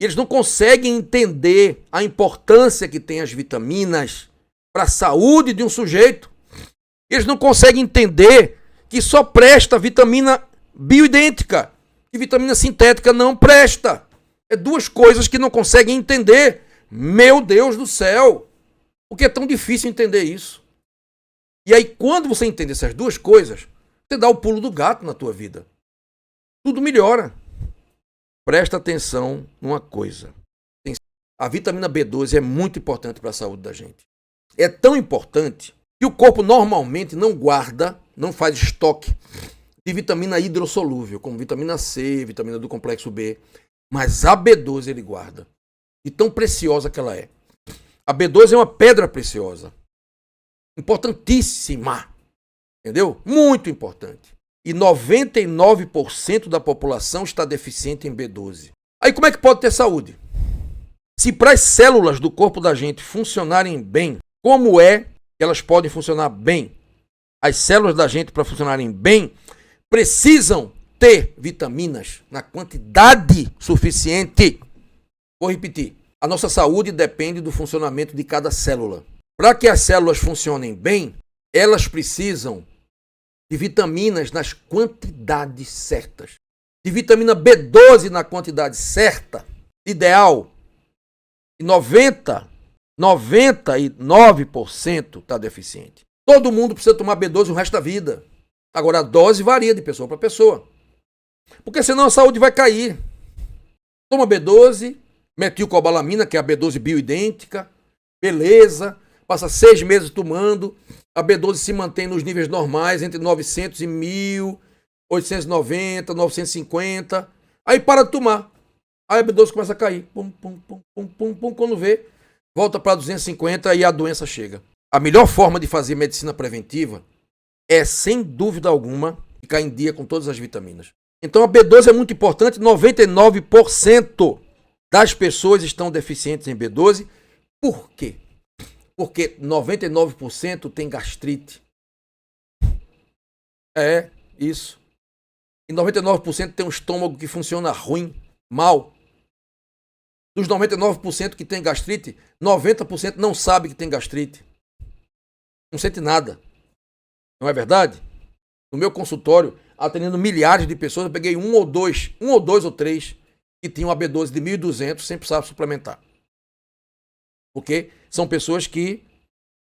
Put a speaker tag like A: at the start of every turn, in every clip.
A: E eles não conseguem entender a importância que tem as vitaminas para a saúde de um sujeito. Eles não conseguem entender que só presta vitamina bioidêntica, que vitamina sintética não presta. É duas coisas que não conseguem entender. Meu Deus do céu! Por que é tão difícil entender isso? E aí, quando você entende essas duas coisas, você dá o pulo do gato na tua vida. Tudo melhora. Presta atenção numa coisa. A vitamina B12 é muito importante para a saúde da gente. É tão importante que o corpo normalmente não guarda, não faz estoque de vitamina hidrossolúvel, como vitamina C, vitamina do complexo B. Mas a B12 ele guarda. E tão preciosa que ela é. A B12 é uma pedra preciosa. Importantíssima. Entendeu? Muito importante. E 99% da população está deficiente em B12. Aí como é que pode ter saúde? Se para as células do corpo da gente funcionarem bem, como é que elas podem funcionar bem? As células da gente, para funcionarem bem, precisam ter vitaminas na quantidade suficiente. Vou repetir. A nossa saúde depende do funcionamento de cada célula. Para que as células funcionem bem, elas precisam de vitaminas nas quantidades certas. De vitamina B12 na quantidade certa, ideal. E 99% está deficiente. Todo mundo precisa tomar B12 o resto da vida. Agora a dose varia de pessoa para pessoa. Porque senão a saúde vai cair. Toma B12, metilcobalamina, que é a B12 bioidêntica. Beleza. Passa 6 meses tomando. A B12 se mantém nos níveis normais, entre 900 e 1.000, 890, 950. Aí para de tomar. Aí a B12 começa a cair. Pum, pum, pum, pum, pum, pum. Quando vê, volta para 250 e a doença chega. A melhor forma de fazer medicina preventiva é, sem dúvida alguma, ficar em dia com todas as vitaminas. Então a B12 é muito importante. 99% das pessoas estão deficientes em B12. Por quê? Porque 99% tem gastrite. É, isso. E 99% tem um estômago que funciona ruim, mal. Dos 99% que tem gastrite, 90% não sabe que tem gastrite. Não sente nada. Não é verdade? No meu consultório, atendendo milhares de pessoas, eu peguei um ou dois ou três que tinham a B12 de 1.200 sem precisar suplementar. Porque são pessoas que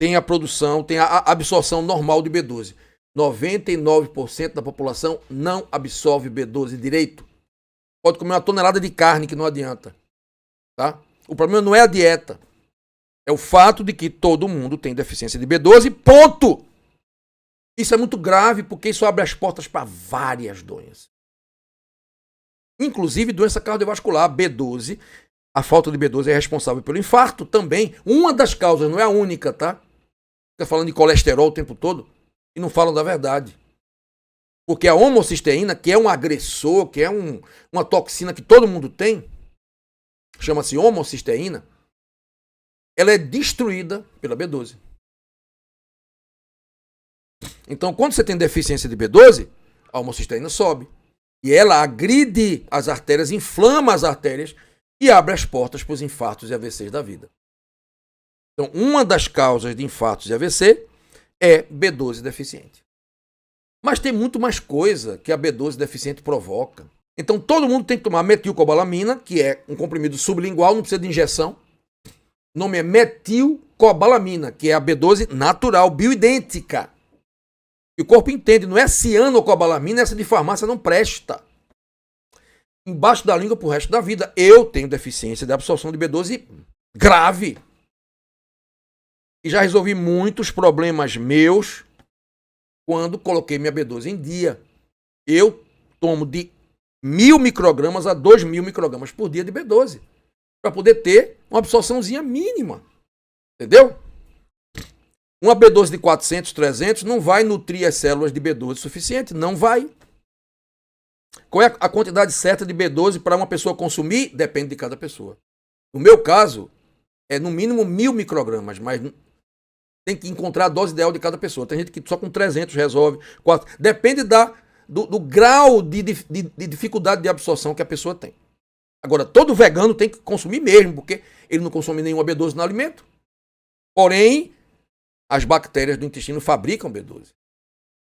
A: têm a produção, têm a absorção normal de B12. 99% da população não absorve B12 direito. Pode comer uma tonelada de carne que não adianta. Tá? O problema não é a dieta. É o fato de que todo mundo tem deficiência de B12, ponto! Isso é muito grave porque isso abre as portas para várias doenças. Inclusive doença cardiovascular, B12. A falta de B12 é responsável pelo infarto também. Uma das causas, não é a única, tá? Fica falando de colesterol o tempo todo e não falam da verdade. Porque a homocisteína, que é um agressor, que é uma toxina que todo mundo tem, chama-se homocisteína, ela é destruída pela B12. Então, quando você tem deficiência de B12, a homocisteína sobe. E ela agride as artérias, inflama as artérias e abre as portas para os infartos e AVCs da vida. Então, uma das causas de infartos e AVC é B12 deficiente. Mas tem muito mais coisa que a B12 deficiente provoca. Então, todo mundo tem que tomar metilcobalamina, que é um comprimido sublingual, não precisa de injeção. O nome é metilcobalamina, que é a B12 natural, bioidêntica. E o corpo entende, não é cianocobalamina, essa de farmácia não presta. Embaixo da língua pro resto da vida. Eu tenho deficiência de absorção de B12 grave. E já resolvi muitos problemas meus quando coloquei minha B12 em dia. Eu tomo de 1.000 microgramas a 2.000 microgramas por dia de B12. Para poder ter uma absorçãozinha mínima. Entendeu? Uma B12 de 400, 300 não vai nutrir as células de B12 suficiente. Não vai. Qual é a quantidade certa de B12 para uma pessoa consumir? Depende de cada pessoa. No meu caso, é no mínimo 1.000 microgramas, mas tem que encontrar a dose ideal de cada pessoa. Tem gente que só com 300 resolve. 4. Depende do grau de dificuldade de absorção que a pessoa tem. Agora, todo vegano tem que consumir mesmo, porque ele não consome nenhuma B12 no alimento. Porém, as bactérias do intestino fabricam B12.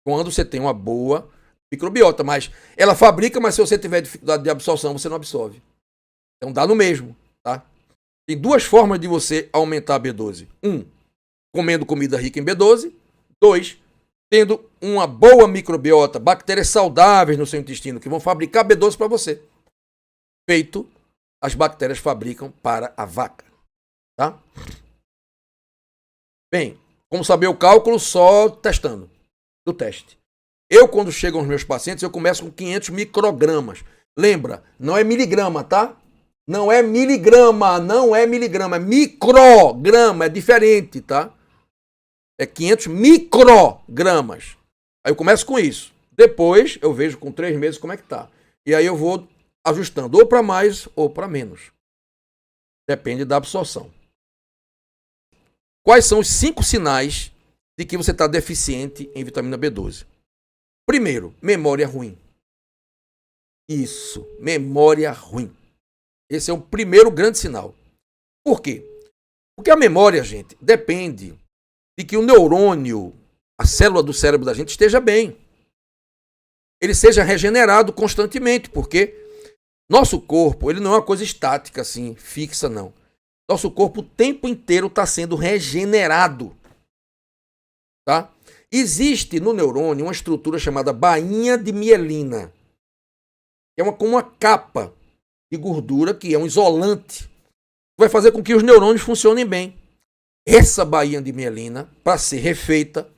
A: Quando você tem uma boa microbiota, mas ela fabrica, mas se você tiver dificuldade de absorção, você não absorve. Então dá no mesmo, tá? Tem duas formas de você aumentar a B12. Comendo comida rica em B12. 2, tendo uma boa microbiota, bactérias saudáveis no seu intestino, que vão fabricar B12 para você. Feito, as bactérias fabricam para a vaca, tá? Bem, como saber o cálculo? Só testando, do teste. Eu, quando chegam os meus pacientes, eu começo com 500 microgramas. Lembra, não é miligrama, tá? Não é miligrama, é micrograma, é diferente, tá? É 500 microgramas. Aí eu começo com isso. Depois eu vejo com 3 meses como é que tá. E aí eu vou ajustando ou para mais ou para menos. Depende da absorção. Quais são os 5 sinais de que você está deficiente em vitamina B12? Primeiro, memória ruim. Isso, memória ruim. Esse é o primeiro grande sinal. Por quê? Porque a memória, gente, depende de que o neurônio, a célula do cérebro da gente esteja bem. Ele seja regenerado constantemente, porque nosso corpo, ele não é uma coisa estática assim, fixa não. Nosso corpo o tempo inteiro está sendo regenerado. Tá? Existe no neurônio uma estrutura chamada bainha de mielina. Que é como uma capa de gordura, que é um isolante, que vai fazer com que os neurônios funcionem bem. Essa bainha de mielina, para ser refeita,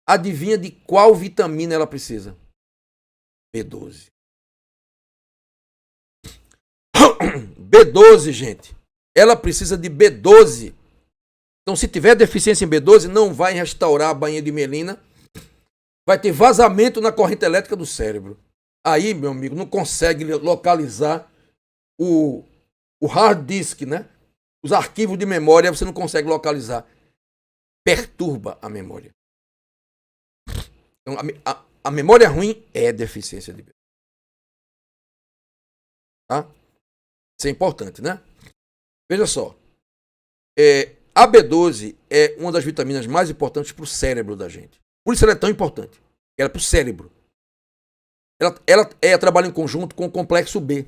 A: adivinha de qual vitamina ela precisa? B12. B12, gente. Ela precisa de B12. Então, se tiver deficiência em B12, não vai restaurar a bainha de mielina. Vai ter vazamento na corrente elétrica do cérebro. Aí, meu amigo, não consegue localizar o hard disk, né? Os arquivos de memória você não consegue localizar. Perturba a memória. Então, a memória ruim é deficiência de B12. Tá? Isso é importante, né? Veja só. A B12 é uma das vitaminas mais importantes para o cérebro da gente. Por isso ela é tão importante. Ela é para o cérebro. Ela trabalha em conjunto com o complexo B,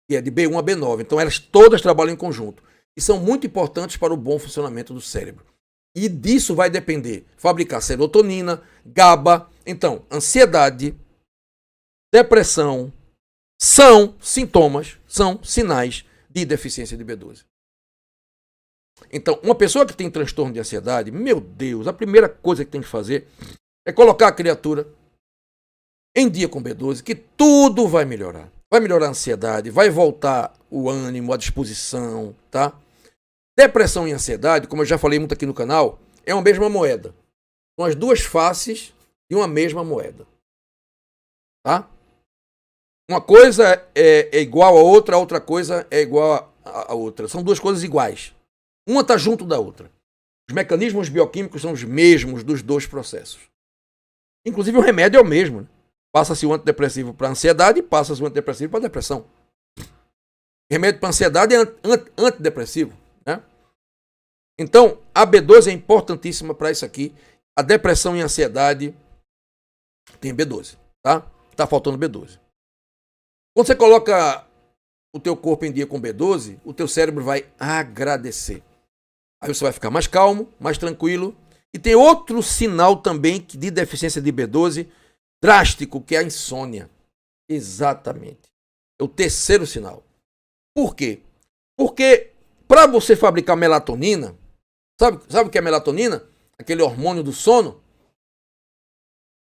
A: que é de B1 a B9. Então elas todas trabalham em conjunto. E são muito importantes para o bom funcionamento do cérebro. E disso vai depender fabricar serotonina, GABA. Então, ansiedade, depressão são sintomas, são sinais de deficiência de B12. Então, uma pessoa que tem transtorno de ansiedade, meu Deus, a primeira coisa que tem que fazer é colocar a criatura em dia com B12, que tudo vai melhorar. Vai melhorar a ansiedade, vai voltar o ânimo, a disposição, tá? Depressão e ansiedade, como eu já falei muito aqui no canal, é uma mesma moeda. São as duas faces de uma mesma moeda. Tá? Uma coisa é igual a outra coisa é igual a outra. São duas coisas iguais. Uma está junto da outra. Os mecanismos bioquímicos são os mesmos dos dois processos. Inclusive o remédio é o mesmo. Né? Passa-se o antidepressivo para ansiedade e passa-se o antidepressivo para depressão. Remédio para ansiedade é antidepressivo. Né? Então, a B12 é importantíssima para isso aqui. A depressão e a ansiedade tem B12. Tá? Tá faltando B12. Quando você coloca o teu corpo em dia com B12, o teu cérebro vai agradecer. Aí você vai ficar mais calmo, mais tranquilo. E tem outro sinal também de deficiência de B12 drástico, que é a insônia. Exatamente. É o terceiro sinal. Por quê? Porque para você fabricar melatonina, sabe o que é melatonina? Aquele hormônio do sono.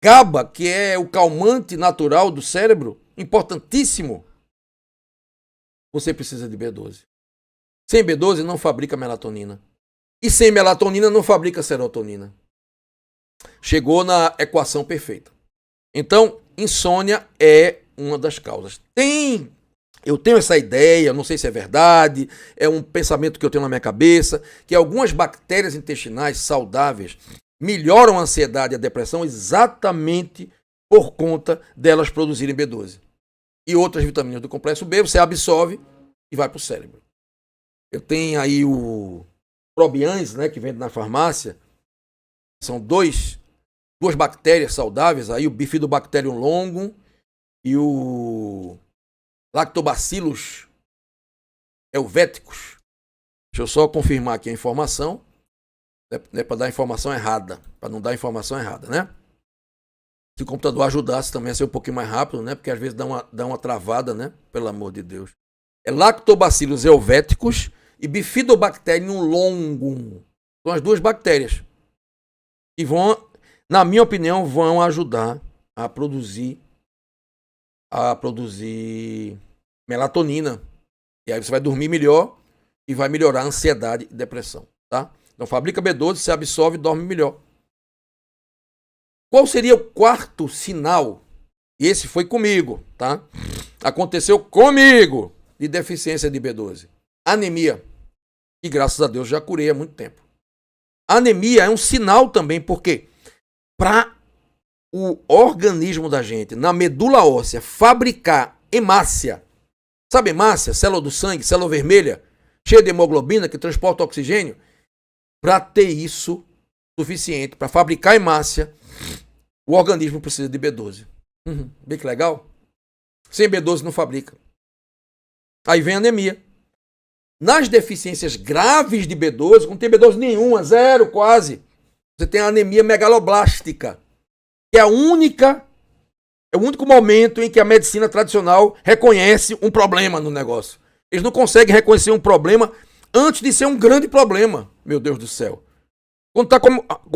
A: GABA, que é o calmante natural do cérebro, importantíssimo. Você precisa de B12. Sem B12 não fabrica melatonina. E sem melatonina não fabrica serotonina. Chegou na equação perfeita. Então, insônia é uma das causas. Eu tenho essa ideia, não sei se é verdade, é um pensamento que eu tenho na minha cabeça, que algumas bactérias intestinais saudáveis melhoram a ansiedade e a depressão exatamente por conta delas produzirem B12. E outras vitaminas do complexo B você absorve e vai para o cérebro. Eu tenho aí o Probians, né, que vende na farmácia. São duas bactérias saudáveis, aí o Bifidobacterium longum e o Lactobacillus helveticus. Deixa eu só confirmar aqui a informação. É para dar informação errada, para não dar informação errada, né? Se o computador ajudasse também a ser um pouquinho mais rápido, né? Porque às vezes dá uma travada, né? Pelo amor de Deus. É Lactobacillus helveticus e Bifidobacterium longum. São as duas bactérias que vão, na minha opinião, vão ajudar a produzir melatonina. E aí você vai dormir melhor e vai melhorar a ansiedade e depressão, tá? Então fabrica B12, se absorve e dorme melhor. Qual seria o quarto sinal? Esse foi comigo, tá? Aconteceu comigo de deficiência de B12. Anemia. E graças a Deus já curei há muito tempo. Anemia é um sinal também, porque para o organismo da gente, na medula óssea, fabricar hemácia. Sabe hemácia? Célula do sangue, célula vermelha, cheia de hemoglobina que transporta oxigênio. Para ter isso suficiente, para fabricar hemácia, o organismo precisa de B12. Bem que legal? Sem B12 não fabrica. Aí vem a anemia. Nas deficiências graves de B12, não tem B12 nenhuma, zero quase. Você tem a anemia megaloblástica, que é o único momento em que a medicina tradicional reconhece um problema no negócio. Eles não conseguem reconhecer um problema antes de ser um grande problema, meu Deus do céu. Quando está com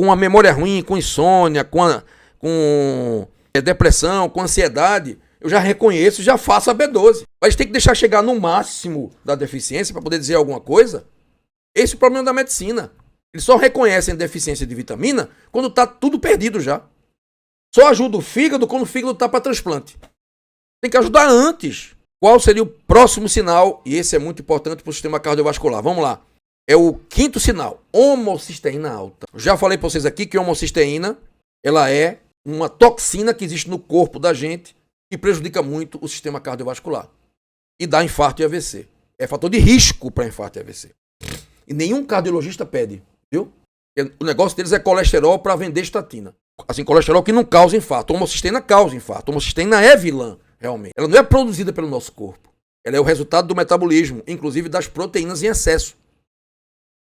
A: uma memória ruim, com insônia, com depressão, com ansiedade, eu já reconheço, já faço a B12. Mas tem que deixar chegar no máximo da deficiência para poder dizer alguma coisa. Esse é o problema da medicina. Eles só reconhecem deficiência de vitamina quando está tudo perdido já. Só ajuda o fígado quando o fígado está para transplante. Tem que ajudar antes. Qual seria o próximo sinal? E esse é muito importante para o sistema cardiovascular. Vamos lá. É o quinto sinal. Homocisteína alta. Eu já falei para vocês aqui que a homocisteína ela é uma toxina que existe no corpo da gente que prejudica muito o sistema cardiovascular. E dá infarto e AVC. É fator de risco para infarto e AVC. E nenhum cardiologista pede, viu? O negócio deles é colesterol para vender estatina. Assim, colesterol que não causa infarto. A homocisteína causa infarto. A homocisteína é vilã, realmente. Ela não é produzida pelo nosso corpo. Ela é o resultado do metabolismo, inclusive das proteínas em excesso.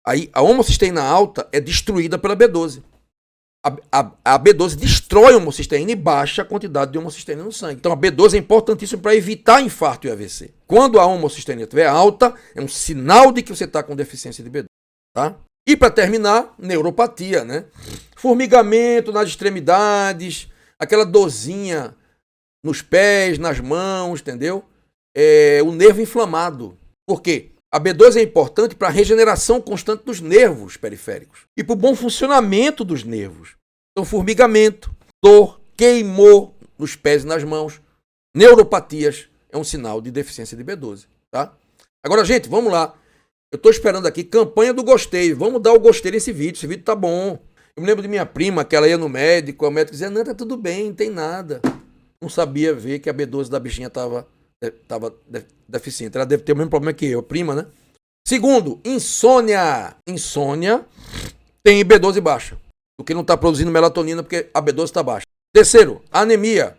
A: Aí, a homocisteína alta é destruída pela B12. A B12 destrói a homocisteína e baixa a quantidade de homocisteína no sangue. Então a B12 é importantíssima para evitar infarto e AVC. Quando a homocisteína estiver alta, é um sinal de que você está com deficiência de B12. Tá? E para terminar, neuropatia, né? Formigamento nas extremidades, aquela dorzinha nos pés, nas mãos, entendeu? O nervo inflamado. Por quê? A B12 é importante para a regeneração constante dos nervos periféricos e para o bom funcionamento dos nervos. Então, formigamento, dor, queimou nos pés e nas mãos, neuropatias é um sinal de deficiência de B12, tá? Agora, gente, vamos lá. Eu estou esperando aqui campanha do gostei. Vamos dar o gostei nesse vídeo. Esse vídeo tá bom. Eu me lembro de minha prima que ela ia no médico, o médico dizia, não, tá tudo bem, não tem nada. Não sabia ver que a B12 da bichinha estava deficiente. Ela deve ter o mesmo problema que eu, prima, né? Segundo, insônia. Insônia tem B12 baixa. Porque não está produzindo melatonina porque a B12 está baixa. Terceiro, anemia.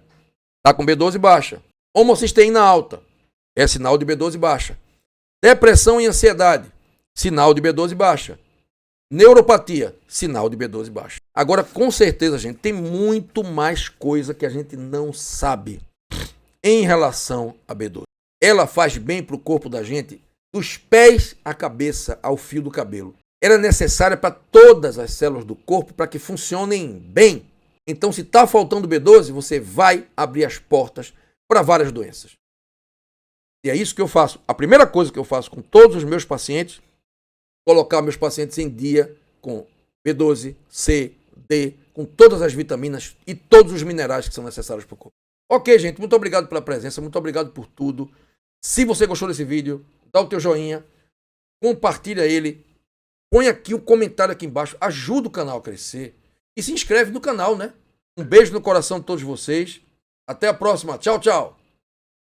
A: Está com B12 baixa. Homocisteína alta. É sinal de B12 baixa. Depressão e ansiedade. Sinal de B12 baixa. Neuropatia. Sinal de B12 baixa. Agora, com certeza, gente, tem muito mais coisa que a gente não sabe em relação à B12. Ela faz bem para o corpo da gente, dos pés à cabeça, ao fio do cabelo. Ela é necessária para todas as células do corpo para que funcionem bem. Então, se está faltando B12, você vai abrir as portas para várias doenças. E é isso que eu faço. A primeira coisa que eu faço com todos os meus pacientes, colocar meus pacientes em dia com B12, C, D, com todas as vitaminas e todos os minerais que são necessários para o corpo. Ok, gente, muito obrigado pela presença, muito obrigado por tudo. Se você gostou desse vídeo, dá o teu joinha, compartilha ele, põe aqui o comentário aqui embaixo, ajuda o canal a crescer e se inscreve no canal, né? Um beijo no coração de todos vocês. Até a próxima. Tchau, tchau.